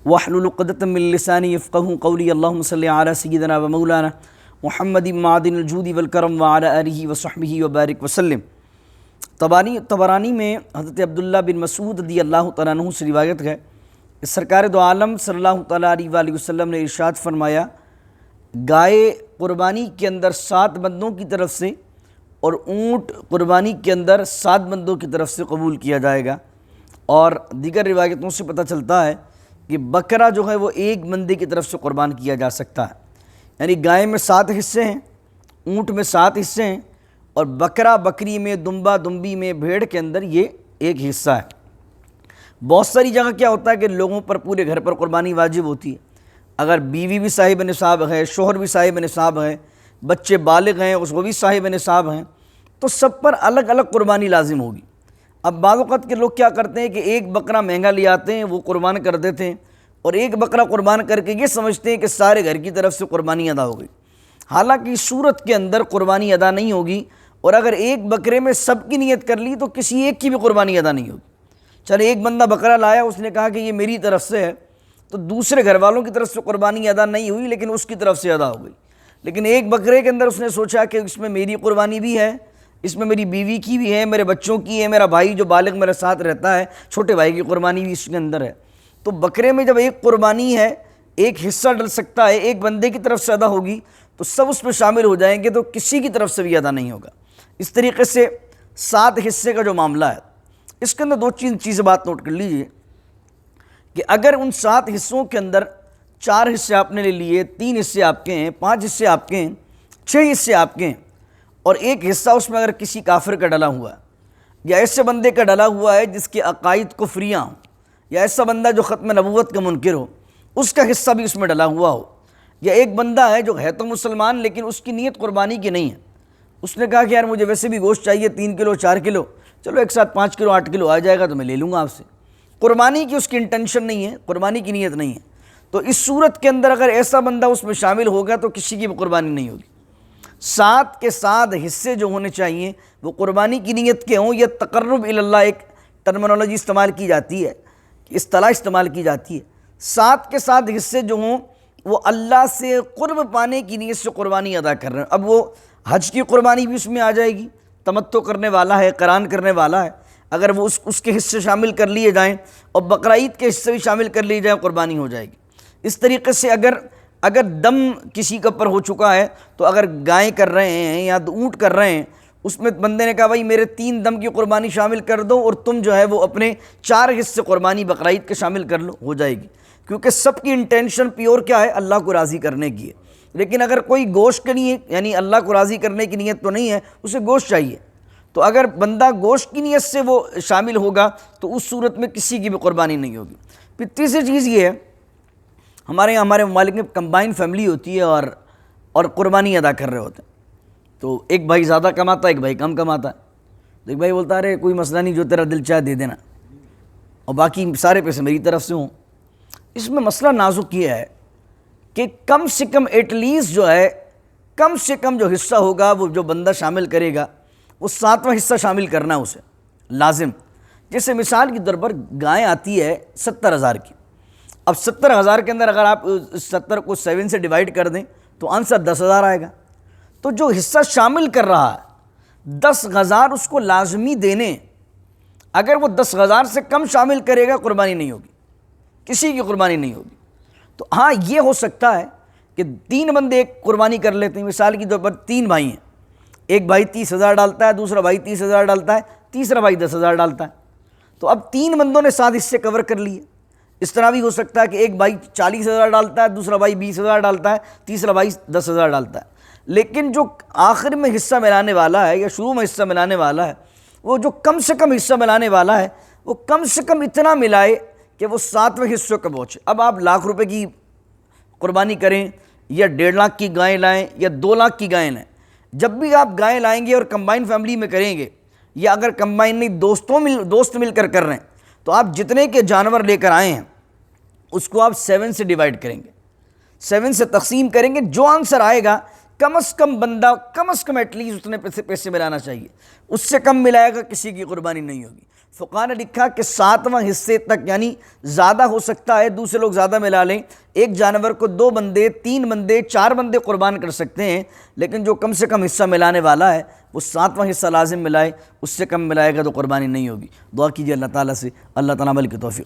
واحلل عقدۃ من لسانی یفقہوا قولی اللہم صلی علی سیدنا و مولانا محمد معدن الجود والکرم وعلی آلہ وصحبہ وبارک وسلم۔ طبرانی میں حضرت عبداللہ بن مسعود رضی اللہ تعالیٰ عنہ سے روایت ہے کہ سرکار دو عالم صلی اللہ تعالیٰ علیہ وآلہ وسلم نے ارشاد فرمایا، گائے قربانی کے اندر 7 بندوں کی طرف سے اور اونٹ قربانی کے اندر 7 بندوں کی طرف سے قبول کیا جائے گا۔ اور دیگر روایتوں سے پتہ چلتا ہے کہ بکرا جو ہے وہ 1 بندے کی طرف سے قربان کیا جا سکتا ہے، یعنی گائے میں 7 حصے ہیں، اونٹ میں 7 حصے ہیں، اور بکرا بکری میں، دمبا دمبی میں، بھیڑ کے اندر یہ 1 حصہ ہے۔ بہت ساری جگہ کیا ہوتا ہے کہ لوگوں پر پورے گھر پر قربانی واجب ہوتی ہے، اگر بیوی بھی صاحب نصاب ہے، شوہر بھی صاحب نصاب ہے، بچے بالغ ہیں وہ بھی صاحب نصاب ہیں، تو سب پر الگ الگ قربانی لازم ہوگی۔ اب بعض اوقات کے لوگ کیا کرتے ہیں کہ ایک بکرا مہنگا لے آتے ہیں، وہ قربان کر دیتے ہیں، اور ایک بکرا قربان کر کے یہ سمجھتے ہیں کہ سارے گھر کی طرف سے قربانی ادا ہو گئی، حالانکہ اس صورت کے اندر قربانی ادا نہیں ہوگی، اور اگر ایک بکرے میں سب کی نیت کر لی تو کسی ایک کی بھی قربانی ادا نہیں ہوگی۔ چلے ایک بندہ بکرا لایا، اس نے کہا کہ یہ میری طرف سے ہے، تو دوسرے گھر والوں کی طرف سے قربانی ادا نہیں ہوئی لیکن اس کی طرف سے ادا ہو گئی۔ لیکن ایک بکرے کے اندر اس نے سوچا کہ اس میں میری قربانی بھی ہے، اس میں میری بیوی کی بھی ہے، میرے بچوں کی ہے، میرا بھائی جو بالغ میرے ساتھ رہتا ہے چھوٹے بھائی کی قربانی بھی اس کے اندر ہے۔ تو بکرے میں جب ایک قربانی ہے، ایک حصہ ڈل سکتا ہے، ایک بندے کی طرف سے ادا ہوگی تو سب اس میں شامل ہو جائیں گے، تو کسی کی طرف سے بھی ادا نہیں ہوگا۔ اس طریقے سے 7 حصے کا جو معاملہ ہے، اس کے اندر 2 چیزیں بات نوٹ کر لیجئے کہ اگر ان 7 حصوں کے اندر 4 حصے آپ نے لے لیے، 3 حصے آپ کے ہیں، 5 حصے آپ کے ہیں، 6 حصے آپ کے ہیں، اور ایک حصہ اس میں اگر کسی کافر کا ڈلا ہوا ہے، یا ایسے بندے کا ڈلا ہوا ہے جس کے عقائد کفریاں ہوں، یا ایسا بندہ جو ختم نبوت کا منکر ہو، اس کا حصہ بھی اس میں ڈلا ہوا ہو، یا ایک بندہ ہے جو ہے تو مسلمان لیکن اس کی نیت قربانی کی نہیں ہے، اس نے کہا کہ یار مجھے ویسے بھی گوشت چاہیے 3 کلو 4 کلو، چلو ایک ساتھ 5 کلو 8 کلو آ جائے گا تو میں لے لوں گا آپ سے، قربانی کی اس کی انٹینشن نہیں ہے، قربانی کی نیت نہیں ہے، تو اس صورت کے اندر اگر ایسا بندہ اس میں شامل ہوگا تو کسی کی بھی قربانی نہیں ہوگی۔ 7 کے 7 حصے جو ہونے چاہیے وہ قربانی کی نیت کے ہوں، یا تقرب اللہ ایک ٹرمنالوجی استعمال کی جاتی ہے، اصطلاح استعمال کی جاتی ہے، 7 کے 7 حصے جو ہوں وہ اللہ سے قرب پانے کی نیت سے قربانی ادا کر رہے ہیں۔ اب وہ حج کی قربانی بھی اس میں آ جائے گی، تمتع کرنے والا ہے، قران کرنے والا ہے، اگر وہ اس کے حصے شامل کر لیے جائیں اور بقرعید کے حصے بھی شامل کر لیے جائیں، قربانی ہو جائے گی۔ اس طریقے سے اگر دم کسی کے اوپر ہو چکا ہے تو اگر گائے کر رہے ہیں یا اونٹ کر رہے ہیں، اس میں بندے نے کہا بھائی میرے 3 دم کی قربانی شامل کر دو اور تم جو ہے وہ اپنے 4 حصے قربانی بقرعید کے شامل کر لو، ہو جائے گی، کیونکہ سب کی انٹینشن پیور کیا ہے؟ اللہ کو راضی کرنے کی ہے۔ لیکن اگر کوئی گوشت کے لیے یعنی اللہ کو راضی کرنے کی نیت تو نہیں ہے، اسے گوشت چاہیے، تو اگر بندہ گوشت کی نیت سے وہ شامل ہوگا تو اس صورت میں کسی کی بھی قربانی نہیں ہوگی۔ پھر تیسری چیز یہ ہے، ہمارے یہاں ہمارے ممالک میں کمبائن فیملی ہوتی ہے اور قربانی ادا کر رہے ہوتے ہیں، تو ایک بھائی زیادہ کماتا ہے، ایک بھائی کم کماتا ہے، تو ایک بھائی بولتا ہے ارے کوئی مسئلہ نہیں، جو تیرا دل چاہے دے دینا، اور باقی سارے پیسے میری طرف سے ہوں۔ اس میں مسئلہ نازک یہ ہے کہ کم سے کم ایٹ لیسٹ جو ہے، کم سے کم جو حصہ ہوگا وہ جو بندہ شامل کرے گا وہ 7واں حصہ شامل کرنا ہے اسے لازم۔ جیسے مثال کے طور پر گائے آتی ہے 70,000 کی، اب 70,000 کے اندر اگر آپ 70 کو 7 سے ڈیوائڈ کر دیں تو آنسر 10,000 آئے گا، تو جو حصہ شامل کر رہا ہے 10,000 اس کو لازمی دینے، اگر وہ 10,000 سے کم شامل کرے گا قربانی نہیں ہوگی، کسی کی قربانی نہیں ہوگی۔ تو ہاں یہ ہو سکتا ہے کہ 3 بندے ایک قربانی کر لیتے ہیں، مثال کے طور پر 3 بھائی ہیں، ایک بھائی 30,000 ڈالتا ہے، دوسرا بھائی 30,000 ڈالتا ہے، تیسرا بھائی 10,000 ڈالتا ہے، تو اب 3 بندوں نے 7 حصے کور کر لیے۔ اس طرح بھی ہو سکتا ہے کہ ایک بھائی 40,000 ڈالتا ہے، دوسرا بھائی 20,000 ڈالتا ہے، تیسرا بھائی 10,000 ڈالتا ہے، لیکن جو آخر میں حصہ ملانے والا ہے یا شروع میں حصہ ملانے والا ہے، وہ جو کم سے کم حصہ ملانے والا ہے وہ کم سے کم اتنا ملائے کہ وہ 7ویں حصے کو پہنچے۔ اب آپ لاکھ روپے کی قربانی کریں یا 1.5 لاکھ کی گائے لائیں یا 2 لاکھ کی گائے لائیں، جب بھی آپ گائے لائیں گے اور کمبائن فیملی میں کریں گے، یا اگر کمبائن نہیں دوست مل کر رہے ہیں، تو آپ جتنے کے جانور لے کر آئے ہیں اس کو آپ 7 سے ڈیوائڈ کریں گے، 7 سے تقسیم کریں گے، جو آنسر آئے گا کم از کم بندہ کم از کم ایٹ لیسٹ اتنے پیسے ملانا چاہیے، اس سے کم ملائے گا کسی کی قربانی نہیں ہوگی۔ فقہ نے لکھا کہ 7واں حصے تک، یعنی زیادہ ہو سکتا ہے، دوسرے لوگ زیادہ ملا لیں، ایک جانور کو 2 بندے 3 بندے 4 بندے قربان کر سکتے ہیں، لیکن جو کم سے کم حصہ ملانے والا ہے وہ 7واں حصہ لازم ملائے، اس سے کم ملائے گا تو قربانی نہیں ہوگی۔ دعا کیجیے اللہ تعالیٰ سے، اللہ تعالیٰ عمل کی توفیق۔